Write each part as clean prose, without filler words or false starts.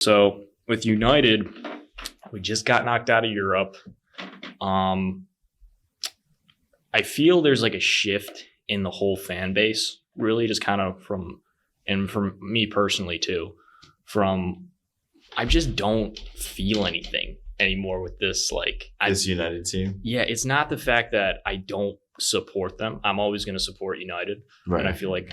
So with United, we just got knocked out of Europe. I feel there's like a shift in the whole fan base, really just kind of from me personally too, I just don't feel anything anymore with this. This United team. Yeah, it's not the fact that I don't support them. I'm always going to support United. Right. And I feel like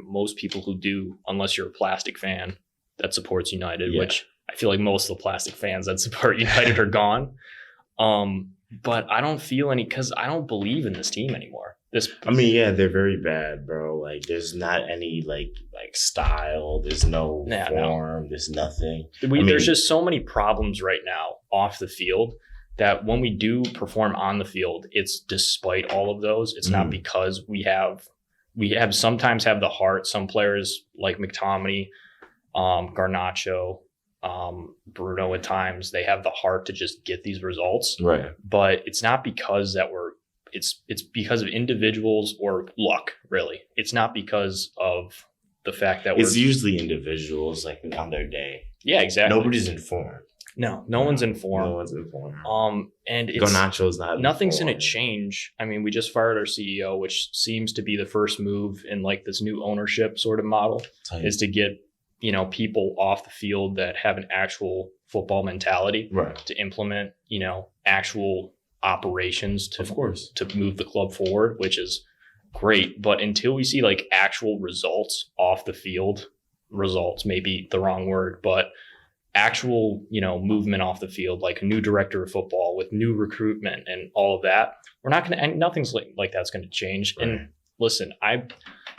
most people who do, unless you're a plastic fan that supports United, which I feel like most of the plastic fans that support United are gone. But I don't feel any, because I don't believe in this team anymore. They're very bad, bro. Like, there's not any like style. There's no form. There's nothing. There's just so many problems right now off the field that when we do perform on the field, it's despite all of those. It's not because we sometimes have the heart. Some players like McTominay, Garnacho, Bruno at times, they have the heart to just get these results. Right. But it's not because it's because of individuals or luck, really. It's not because of the fact that it's usually individuals like on their day. Yeah, exactly. Nobody's informed. No one's informed. No one's informed. And Garnacho's not. Nothing's going to change. I mean, we just fired our CEO, which seems to be the first move in like this new ownership sort of model, is to get people off the field that have an actual football mentality, right, to implement actual operations to move the club forward, which is great. But until we see like actual results off the field, results may be the wrong word, but actual movement off the field, like a new director of football with new recruitment and all of that, nothing's like that's going to change. Right. And listen,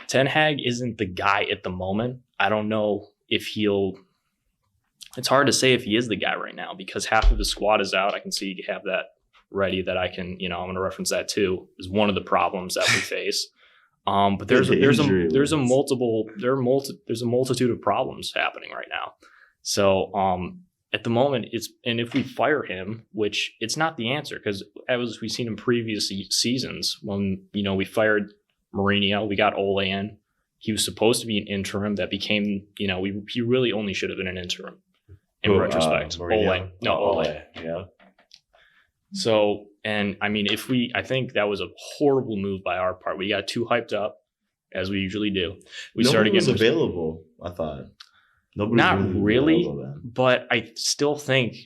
Ten Hag isn't the guy at the moment. I don't know if it's hard to say if he is the guy right now, because half of the squad is out. I can see you have that ready that I can, I'm going to reference that too, is one of the problems that we face. But there's a multitude of problems happening right now. So at the moment, and if we fire him, which it's not the answer, because as we've seen in previous seasons, when we fired Mourinho, we got Ole in. He was supposed to be an interim that became, he really only should have been an interim in retrospect. Ole. Yeah. So, and I mean, I think that was a horrible move by our part. We got too hyped up, as we usually do. Nobody was available, I thought. Not really, but I still think,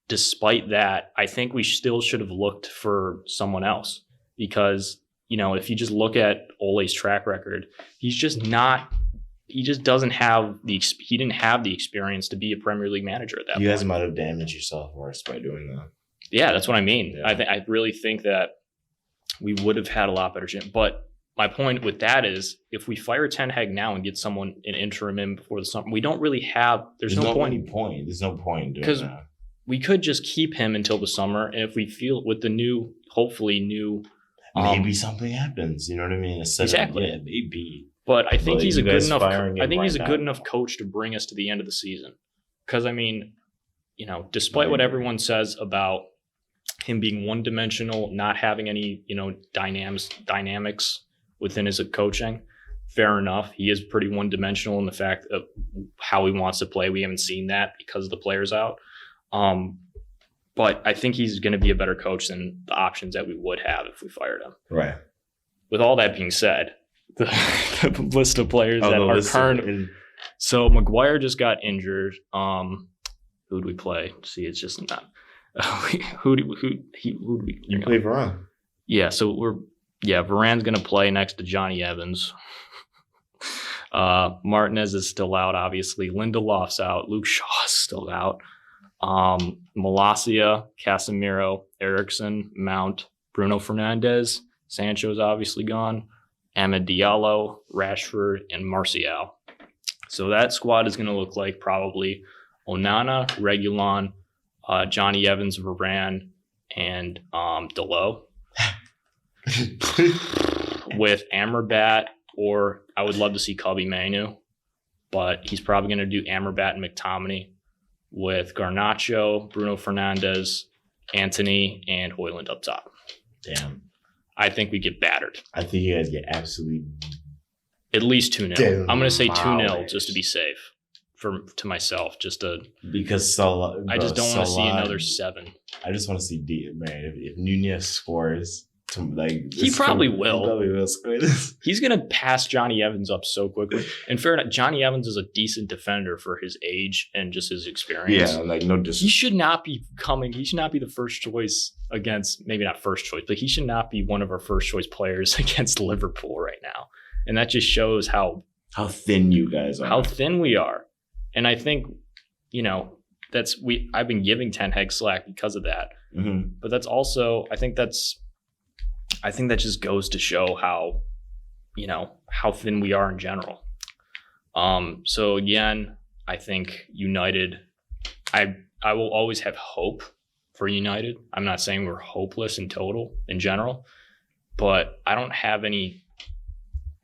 despite that, I think we still should have looked for someone else, because if you just look at Ole's track record, he didn't have the experience to be a Premier League manager at that point. You guys might have damaged yourself worse by doing that. Yeah, that's what I mean. Yeah. I really think that we would have had a lot better chance. But my point with that is, if we fire Ten Hag now and get an interim in before the summer, we don't really have. There's no point. There's no point because we could just keep him until the summer, and if we feel with the hopefully new. Maybe something happens. You know what I mean? Exactly. Yeah, maybe. But I think he's a good enough. I think he's a good enough coach to bring us to the end of the season. Because I mean, despite what everyone says about him being one-dimensional, not having any dynamics within his coaching, fair enough. He is pretty one-dimensional in the fact of how he wants to play. We haven't seen that because the player's out. But I think he's going to be a better coach than the options that we would have if we fired him. Right. With all that being said, the list of players that are current. So Maguire just got injured. Who'd we play? See, it's just not. Who do we? You play Varane. Yeah. So Varane's going to play next to Johnny Evans. Martinez is still out, obviously. Lindelof's out. Luke Shaw's still out. Malacia, Casemiro, Eriksen, Mount, Bruno Fernandes, Sancho's obviously gone, Amad Diallo, Rashford, and Martial. So that squad is going to look like probably Onana, Reguilon, Johnny Evans, Varane, and Dalot. With Amrabat, or I would love to see Kobbie Mainoo, but he's probably going to do Amrabat and McTominay, with Garnacho, Bruno Fernandes, Antony, and Højlund up top. Damn. I think we get battered. I think you guys get absolutely... At least 2-0. I'm going to say 2-0 just to be safe. to myself. Because I just don't want to see another 7. I just want to see man. If Nunez scores, he probably will. He probably will score this. He's gonna pass Johnny Evans up so quickly. And fair enough, Johnny Evans is a decent defender for his age and just his experience. Yeah, no disrespect. He should not be the first choice against, maybe not first choice, but he should not be one of our first choice players against Liverpool right now. And that just shows how thin you guys are. How thin we are. And I think, I've been giving Ten Hag slack because of that. Mm-hmm. But that's also, I think that just goes to show how thin we are in general. So again, I think United, I will always have hope for United. I'm not saying we're hopeless in general, but I don't have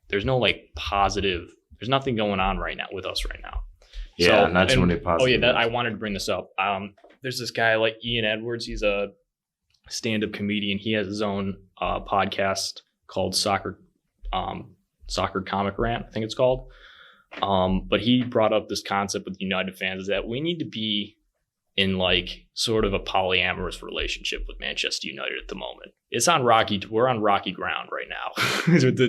there's no positive, there's nothing going on right now with us right now. Yeah, not too many positive. Oh yeah, I wanted to bring this up. There's this guy like Ian Edwards. He's a stand-up comedian. He has his own podcast called Soccer Comic Rant, I think it's called. But he brought up this concept with United fans is that we need to be in sort of a polyamorous relationship with Manchester United at the moment. We're on rocky ground right now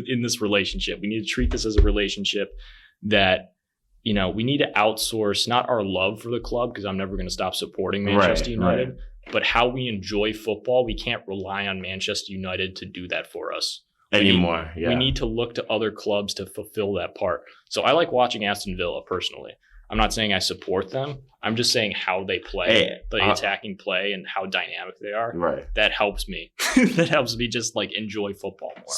in this relationship. We need to treat this as a relationship that, we need to outsource not our love for the club, because I'm never going to stop supporting Manchester United, but how we enjoy football. We can't rely on Manchester United to do that for us anymore. We need to look to other clubs to fulfill that part. So I like watching Aston Villa personally. I'm not saying I support them. I'm just saying how they play, the attacking play, and how dynamic they are. Right. That helps me. That helps me just enjoy football more.